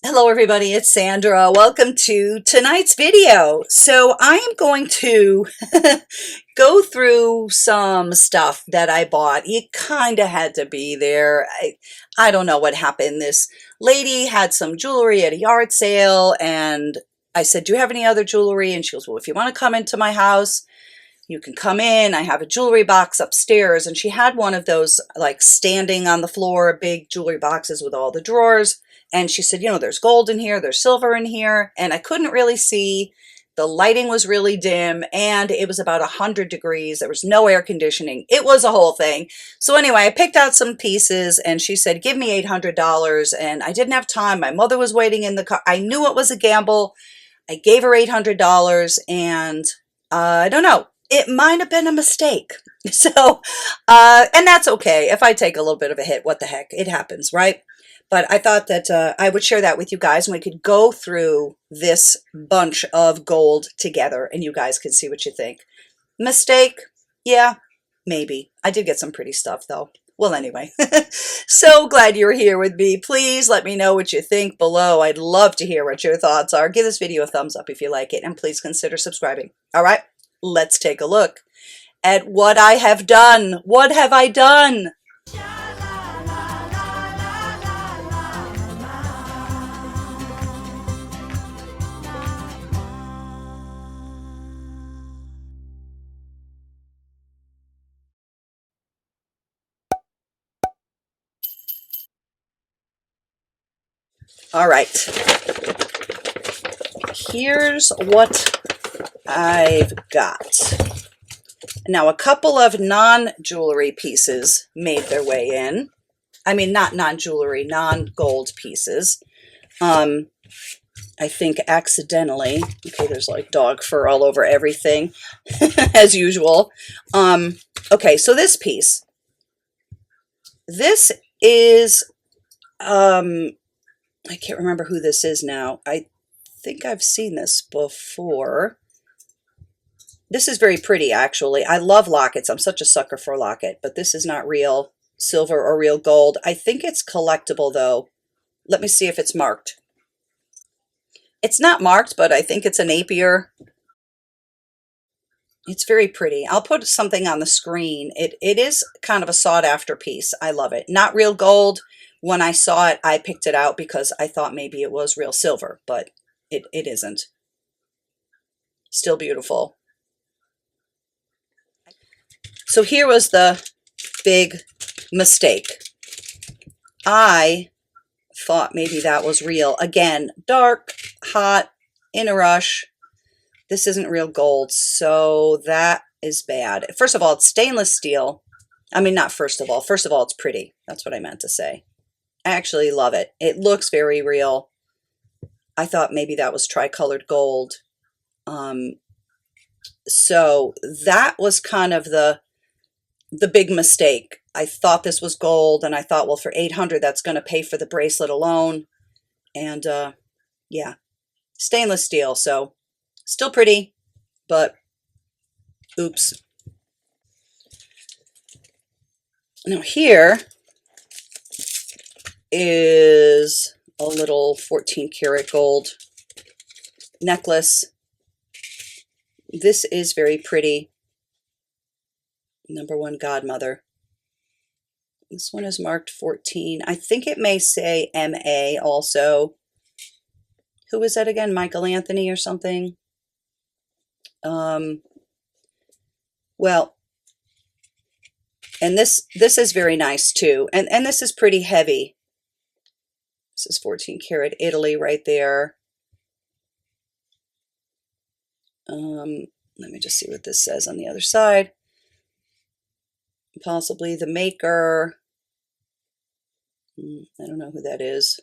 Hello everybody, it's Sandra. Welcome to tonight's video. So I am going to go through some stuff that I bought. It kind of had to be there. I don't know what happened. This lady had some jewelry at a yard sale and I said, do you have any other jewelry? And she goes, well, if you want to come into my house, you can come in. I have a jewelry box upstairs. And she had one of those like standing on the floor, big jewelry boxes with all the drawers. And she said, there's gold in here, there's silver in here. And I couldn't really see. The lighting was really dim and it was about 100 degrees. There was no air conditioning. It was a whole thing. So anyway, I picked out some pieces and she said, give me $800. And I didn't have time. My mother was waiting in the car. I knew it was a gamble. I gave her $800 and I don't know. It might have been a mistake. So, and that's okay. If I take a little bit of a hit, what the heck? It happens, right? But I thought that I would share that with you guys and we could go through this bunch of gold together and you guys can see what you think. Mistake? Yeah, maybe. I did get some pretty stuff though. Well, anyway, so glad you're here with me. Please let me know what you think below. I'd love to hear what your thoughts are. Give this video a thumbs up if you like it and please consider subscribing. All right, let's take a look at what I have done. What have I done? All right, here's what I've got. Now, a couple of non-jewelry pieces made their way in. I mean, not non-jewelry, non-gold pieces. I think accidentally. Okay, there's like dog fur all over everything, as usual. Okay, so this piece. This is, I can't remember who this is now. I think I've seen this before. This is very pretty, actually. I love lockets. I'm such a sucker for a locket, but this is not real silver or real gold. I think it's collectible, though. Let me see if it's marked. It's not marked, but I think it's a Napier. It's very pretty. I'll put something on the screen. It is kind of a sought-after piece. I love it. Not real gold. When I saw it, I picked it out because I thought maybe it was real silver, but it isn't. Still beautiful. So here was the big mistake. I thought maybe that was real. Again, dark, hot, in a rush. This isn't real gold, so that is bad. First of all, it's stainless steel. I mean, not first of all. First of all, it's pretty. That's what I meant to say. I actually love it. It looks very real. I thought maybe that was tricolored gold. So that was kind of the big mistake. I thought this was gold and I thought, well, for $800, that's going to pay for the bracelet alone. And yeah, stainless steel. So still pretty, but oops. Now here is a little 14 karat gold necklace. This is very pretty. Number one godmother. This one is marked 14. I think it may say MA also. Who is that again? Michael Anthony or something? Well, and this is very nice too. And this is pretty heavy. This is 14 karat Italy right there. Let me just see what this says on the other side. Possibly the maker. I don't know who that is.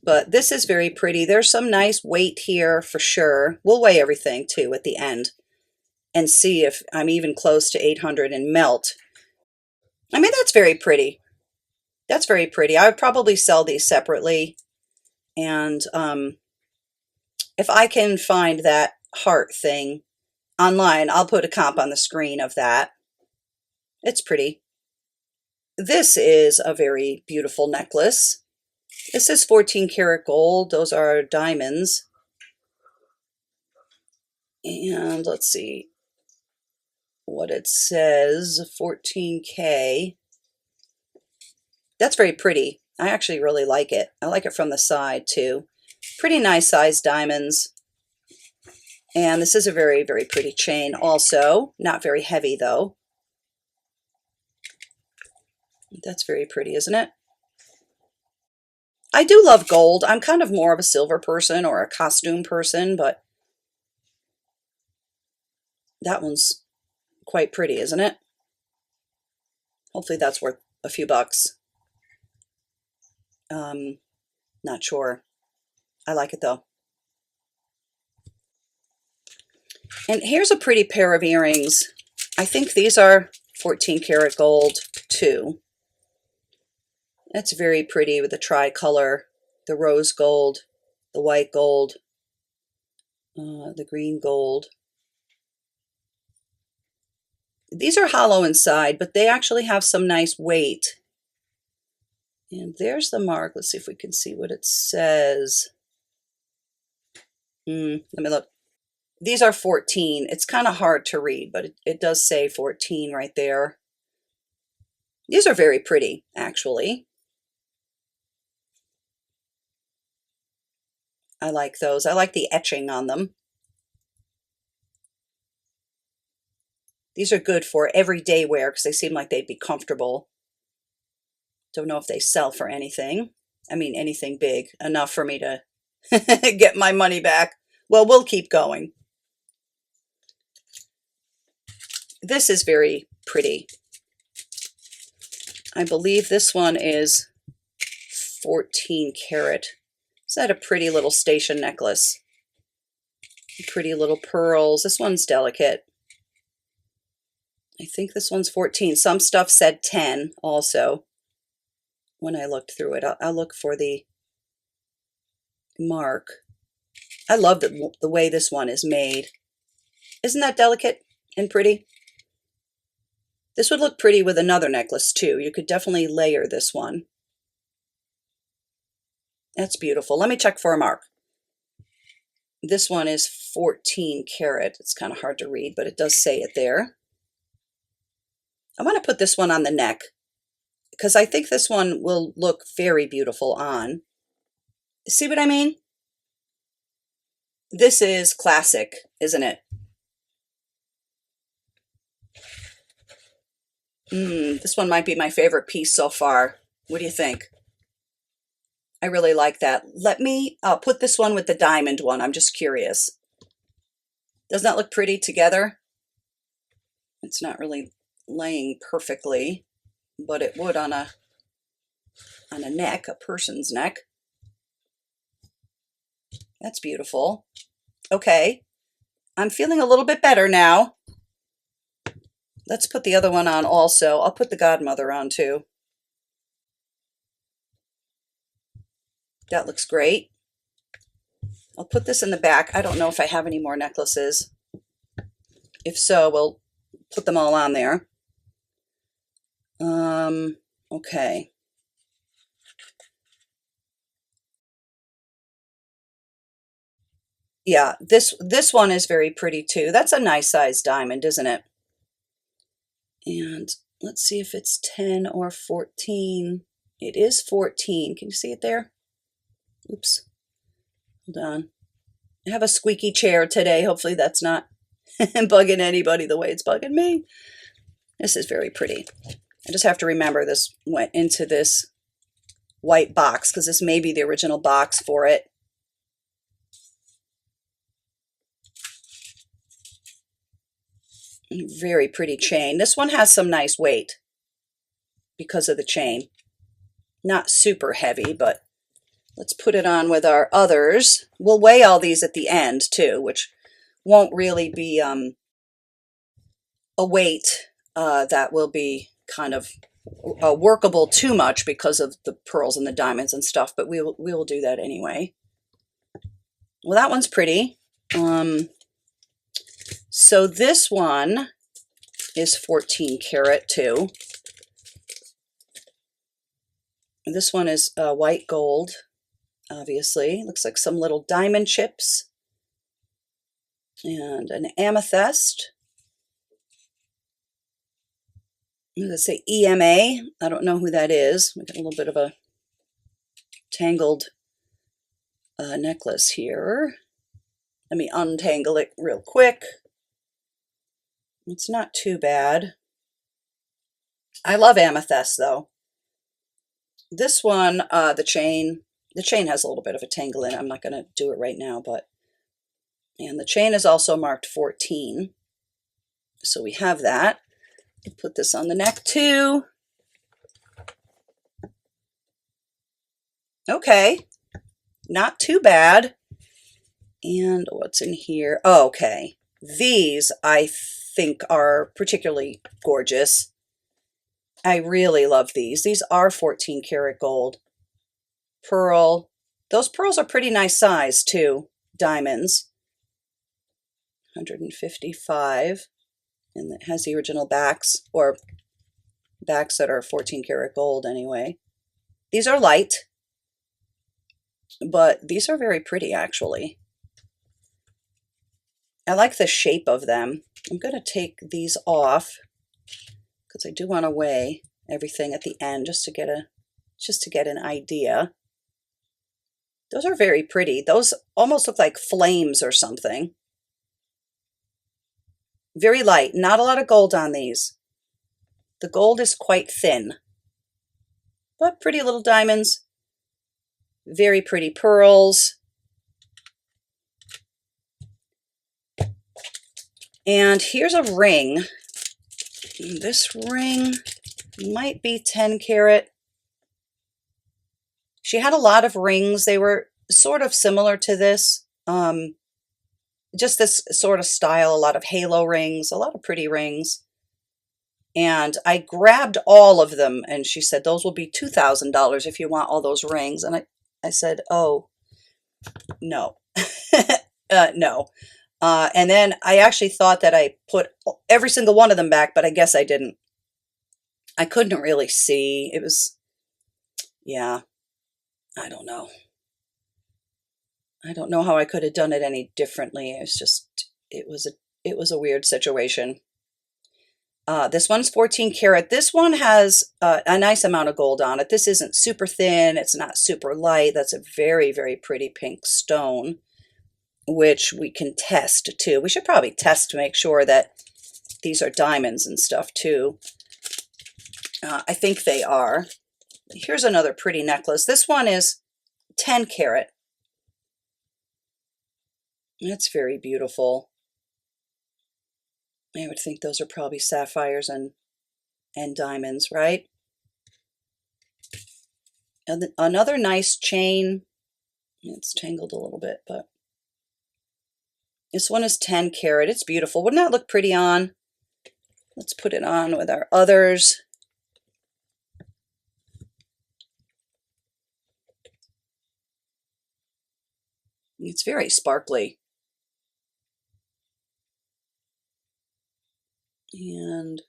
But this is very pretty. There's some nice weight here for sure. We'll weigh everything too at the end and see if I'm even close to 800 and melt. I mean, that's very pretty. That's very pretty. I would probably sell these separately. And if I can find that heart thing online, I'll put a comp on the screen of that. It's pretty. This is a very beautiful necklace. This is 14 karat gold. Those are diamonds. And let's see what it says, 14K. That's very pretty. I actually really like it. I like it from the side too. Pretty nice sized diamonds. And this is a very, very pretty chain also. Not very heavy though. That's very pretty, isn't it? I do love gold. I'm kind of more of a silver person or a costume person, but that one's quite pretty, isn't it? Hopefully that's worth a few bucks. Not sure. I like it though. And here's a pretty pair of earrings. I think these are 14 karat gold too. That's very pretty with the tricolor, the rose gold, the white gold, the green gold. These are hollow inside, but they actually have some nice weight. And there's the mark. Let's see if we can see what it says. Let me look. These are 14. It's kind of hard to read, but it does say 14 right there. These are very pretty, actually. I like those. I like the etching on them. These are good for everyday wear because they seem like they'd be comfortable. Don't know if they sell for anything. I mean, anything big enough for me to get my money back. Well, we'll keep going. This is very pretty. I believe this one is 14 karat. Is that a pretty little station necklace? Pretty little pearls. This one's delicate. I think this one's 14. Some stuff said 10 also. When I looked through it, I'll look for the mark. I love the way this one is made. Isn't that delicate and pretty? This would look pretty with another necklace too. You could definitely layer this one. That's beautiful. Let me check for a mark. This one is 14 karat. It's kind of hard to read, but it does say it there. I want to put this one on the neck because I think this one will look very beautiful on. See what I mean? This is classic, isn't it? This one might be my favorite piece so far. What do you think? I really like that. I'll put this one with the diamond one. I'm just curious. Doesn't that look pretty together? It's not really laying perfectly, but it would on a neck, a person's neck. That's beautiful. Okay, I'm feeling a little bit better now. Let's put the other one on also. I'll put the godmother on too. That looks great. I'll put this in the back. I don't know if I have any more necklaces. If so, we'll put them all on there. Okay. Yeah, this one is very pretty too. That's a nice size diamond, isn't it? And let's see if it's 10 or 14. It is 14. Can you see it there? Oops. Hold on. I have a squeaky chair today. Hopefully that's not bugging anybody the way it's bugging me. This is very pretty. I just have to remember this went into this white box because this may be the original box for it. Very pretty chain. This one has some nice weight because of the chain. Not super heavy, but let's put it on with our others. We'll weigh all these at the end too, which won't really be a weight that will be kind of workable too much because of the pearls and the diamonds and stuff, but we will do that anyway. Well, that one's pretty. So this one is 14 karat too. This one is white gold, obviously. Looks like some little diamond chips. And an amethyst. Let's say EMA. I don't know who that is. We got a little bit of a tangled necklace here. Let me untangle it real quick. It's not too bad. I love amethyst though. This one, the chain has a little bit of a tangle in it. I'm not going to do it right now, and the chain is also marked 14. So we have that. We'll put this on the neck too. Okay, not too bad. And what's in here? Oh, okay, these I think are particularly gorgeous. I really love these. These are 14 karat gold. Pearl. Those pearls are pretty nice size too. Diamonds. 155. And it has the original backs, or backs that are 14 karat gold anyway. These are light, but these are very pretty actually. I like the shape of them. I'm going to take these off because I do want to weigh everything at the end just to get an idea. Those are very pretty. Those almost look like flames or something. Very light, not a lot of gold on these. The gold is quite thin, but pretty little diamonds. Very pretty pearls. And here's a ring. This ring might be 10 karat. She had a lot of rings. They were sort of similar to this. Just this sort of style, a lot of halo rings, a lot of pretty rings. And I grabbed all of them, and she said, those will be $2,000 if you want all those rings. And I said, oh, no, no. And then I actually thought that I put every single one of them back, but I guess I didn't. I couldn't really see. It was, yeah, I don't know. I don't know how I could have done it any differently. It's just, it was a weird situation. This one's 14 karat. This one has a nice amount of gold on it. This isn't super thin. It's not super light. That's a very, very pretty pink stone, which we can test too. We should probably test to make sure that these are diamonds and stuff too. I think they are. Here's another pretty necklace. This one is 10 karat. That's very beautiful. I would think those are probably sapphires and diamonds, right? And another nice chain. It's tangled a little bit, but this one is 10 karat. It's beautiful. Wouldn't that look pretty on? Let's put it on with our others. It's very sparkly. And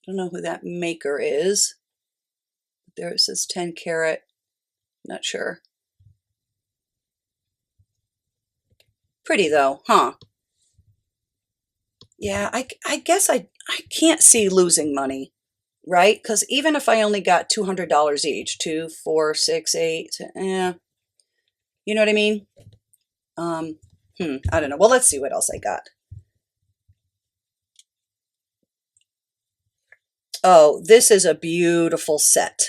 I don't know who that maker is. There it says 10 karat. Not sure. Pretty though, huh? Yeah, I guess I can't see losing money, right? Because even if I only got $200 each, 2, 4, 6, 8, you know what I mean? I don't know. Well, let's see what else I got. Oh, this is a beautiful set.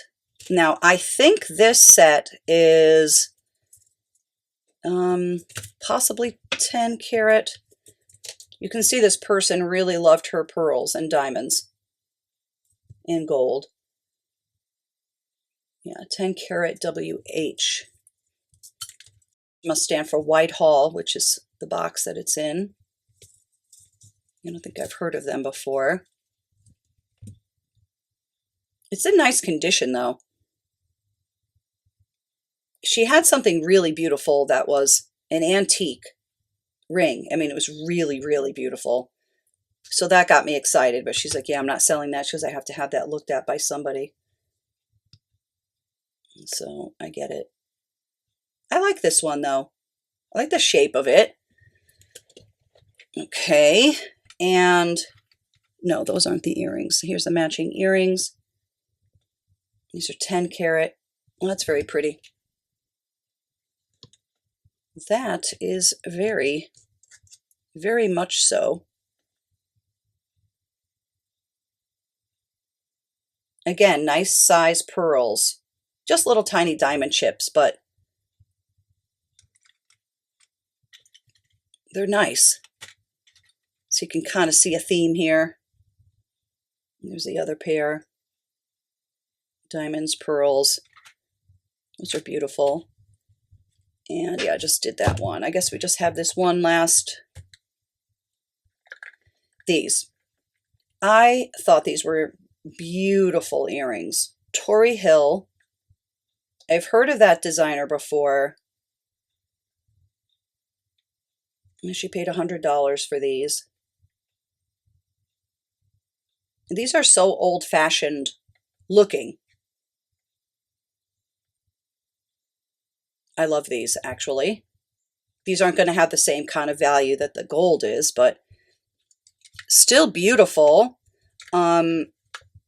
Now, I think this set is possibly 10 karat. You can see this person really loved her pearls and diamonds and gold. Yeah, 10 karat WH. Must stand for Whitehall, which is the box that it's in. I don't think I've heard of them before. It's in nice condition, though. She had something really beautiful that was an antique ring. I mean, it was really, really beautiful. So that got me excited, but she's like, yeah, I'm not selling that. She goes, I have to have that looked at by somebody. So I get it. I like this one though. I like the shape of it. Okay, and no, those aren't the earrings. Here's the matching earrings. These are 10 karat. Well, that's very pretty. That is very, very much so. Again, nice size pearls. Just little tiny diamond chips, but they're nice. So you can kind of see a theme here. There's the other pair. Diamonds, pearls. Those are beautiful. And yeah, I just did that one. I guess we just have this one last. These. I thought these were beautiful earrings. Tori Hill. I've heard of that designer before. She paid $100 for these. These are so old-fashioned looking. I love these, actually. These aren't going to have the same kind of value that the gold is, but still beautiful. Let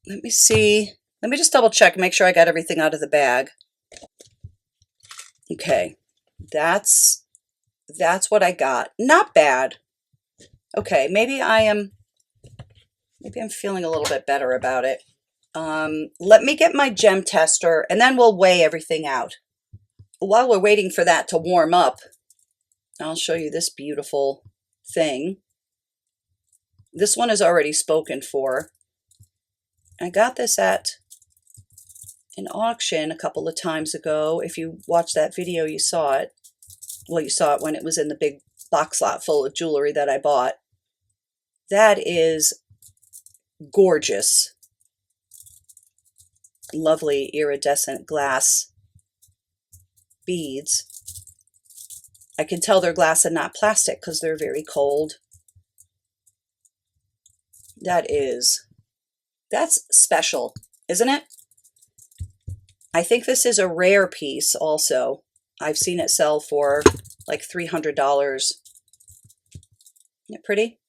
me see. Let me just double check, make sure I got everything out of the bag. Okay, that's what I got. Not bad. Okay, maybe I'm feeling a little bit better about it. Let me get my gem tester and then we'll weigh everything out. While we're waiting for that to warm up, I'll show you this beautiful thing. This one is already spoken for. I got this at an auction a couple of times ago. If you watched that video, you saw it. Well, you saw it when it was in the big box lot full of jewelry that I bought. That is gorgeous. Lovely iridescent glass beads. I can tell they're glass and not plastic because they're very cold. That's special, isn't it? I think this is a rare piece also. I've seen it sell for like $300. Isn't it pretty?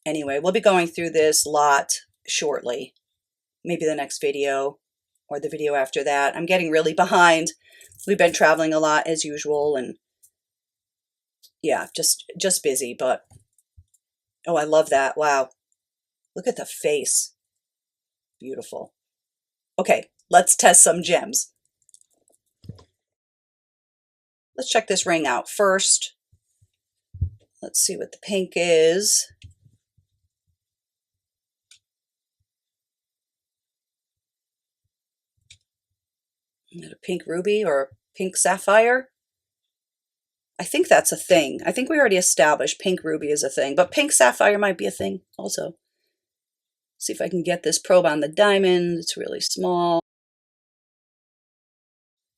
Anyway, we'll be going through this lot shortly. Maybe the next video or the video after that. I'm getting really behind. We've been traveling a lot as usual and yeah, just busy, but oh, I love that. Wow. Look at the face. Beautiful. Okay, let's test some gems. Let's check this ring out first. Let's see what the pink is. Is it a pink ruby or pink sapphire? I think that's a thing. I think we already established pink ruby is a thing, but pink sapphire might be a thing also. See if I can get this probe on the diamond. It's really small.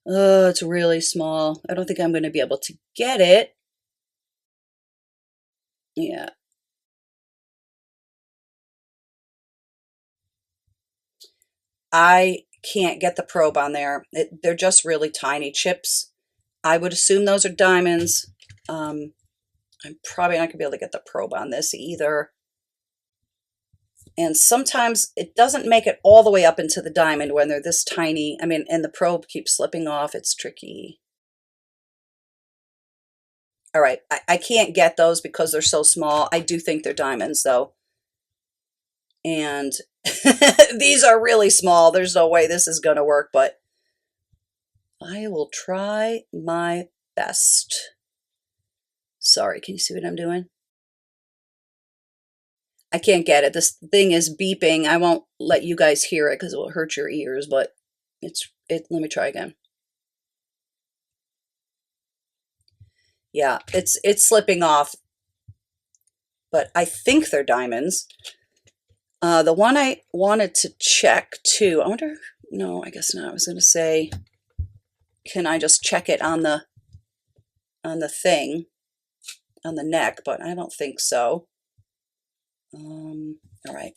Oh, it's really small. I don't think I'm going to be able to get it. Yeah. I can't get the probe on there. They're just really tiny chips. I would assume those are diamonds. I'm probably not going to be able to get the probe on this either. And sometimes it doesn't make it all the way up into the diamond when they're this tiny. I mean, and the probe keeps slipping off. It's tricky. All right, I can't get those because they're so small. I do think they're diamonds though. And these are really small. There's no way this is going to work, but I will try my best. Sorry, can you see what I'm doing? I can't get it. This thing is beeping. I won't let you guys hear it because it will hurt your ears, but let me try again. Yeah, it's slipping off, but I think they're diamonds. The one I wanted to check too, I wonder, no, I guess not. I was going to say, can I just check it on the thing, on the neck, but I don't think so. All right.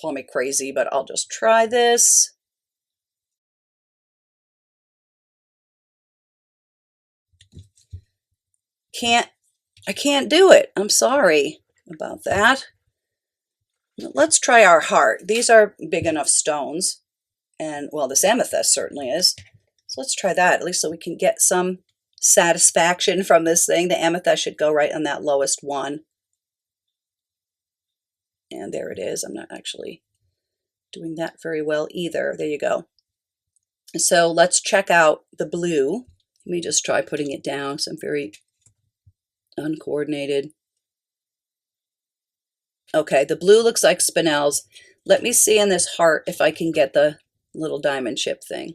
Call me crazy, but I'll just try this. I can't do it. I'm sorry about that. Let's try our heart. These are big enough stones. And, well, this amethyst certainly is. So let's try that, at least so we can get some satisfaction from this thing. The amethyst should go right on that lowest one. And there it is. I'm not actually doing that very well either. There you go. So let's check out the blue. Let me just try putting it down. So I'm very uncoordinated. Okay, the blue looks like spinels. Let me see in this heart if I can get the little diamond chip thing.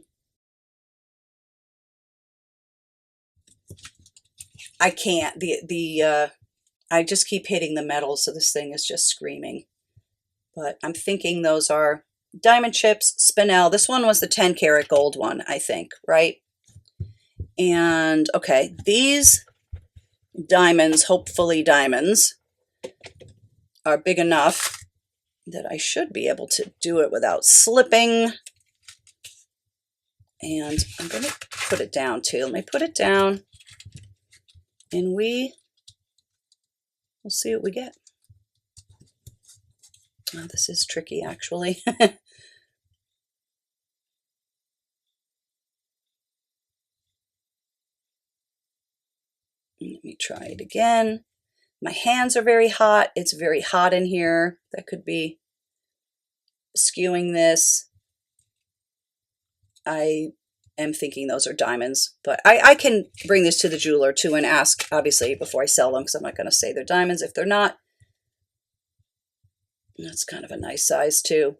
I can't. I just keep hitting the metal, so this thing is just screaming. But I'm thinking those are diamond chips, spinel. This one was the 10 karat gold one, I think, right? And okay, these diamonds, hopefully diamonds, are big enough that I should be able to do it without slipping. And I'm going to put it down too. Let me put it down and we'll see what we get. Oh, this is tricky actually. Let me try it again. My hands are very hot. It's very hot in here. That could be skewing this. I am thinking those are diamonds, but I can bring this to the jeweler too and ask, obviously, before I sell them, because I'm not going to say they're diamonds if they're not. That's kind of a nice size too.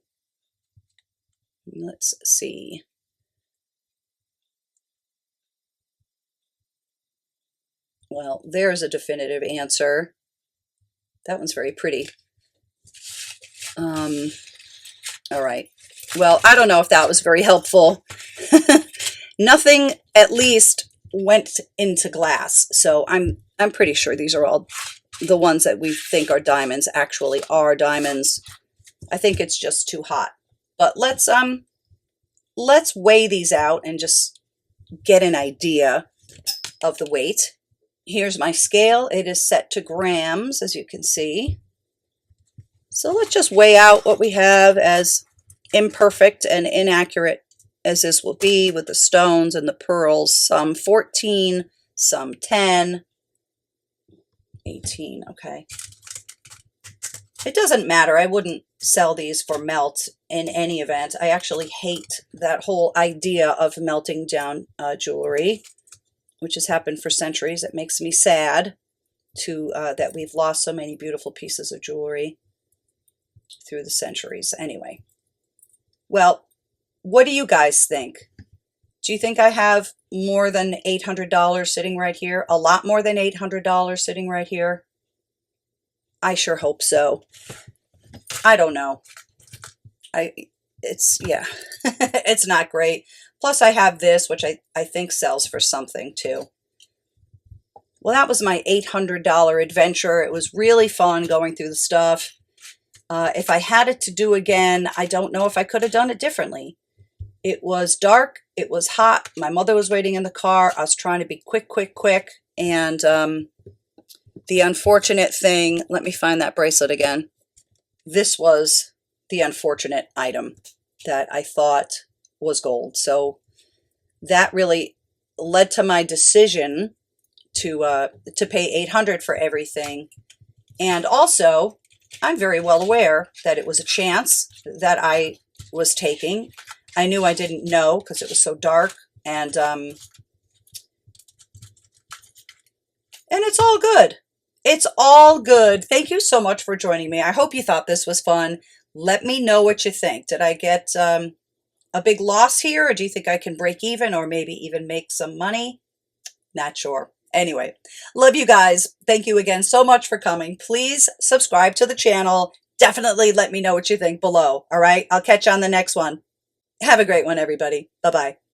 Let's see. Well, there's a definitive answer. That one's very pretty. All right. Well, I don't know if that was very helpful. Nothing at least went into glass. So I'm pretty sure these are all the ones that we think are diamonds actually are diamonds. I think it's just too hot. But let's weigh these out and just get an idea of the weight. Here's my scale. It is set to grams, as you can see. So let's just weigh out what we have, as imperfect and inaccurate as this will be with the stones and the pearls. Some 14, some 10, 18, okay. It doesn't matter. I wouldn't sell these for melt in any event. I actually hate that whole idea of melting down jewelry, which has happened for centuries. It makes me sad that we've lost so many beautiful pieces of jewelry through the centuries. Anyway, well, what do you guys think? Do you think I have more than $800 sitting right here? A lot more than $800 sitting right here? I sure hope so. I don't know. Yeah, it's not great. Plus I have this, which I think sells for something too. Well, that was my $800 adventure. It was really fun going through the stuff. If I had it to do again, I don't know if I could have done it differently. It was dark. It was hot. My mother was waiting in the car. I was trying to be quick. And the unfortunate thing, let me find that bracelet again. This was the unfortunate item that I thought was gold. So that really led to my decision to pay $800 for everything. And also, I'm very well aware that it was a chance that I was taking. I knew I didn't know because it was so dark, and it's all good. It's all good. Thank you so much for joining me. I hope you thought this was fun. Let me know what you think. Did I get a big loss here, or do you think I can break even or maybe even make some money? Not sure. Anyway, love you guys. Thank you again so much for coming. Please subscribe to the channel. Definitely let me know what you think below. All right, I'll catch you on the next one. Have a great one, everybody. Bye-bye.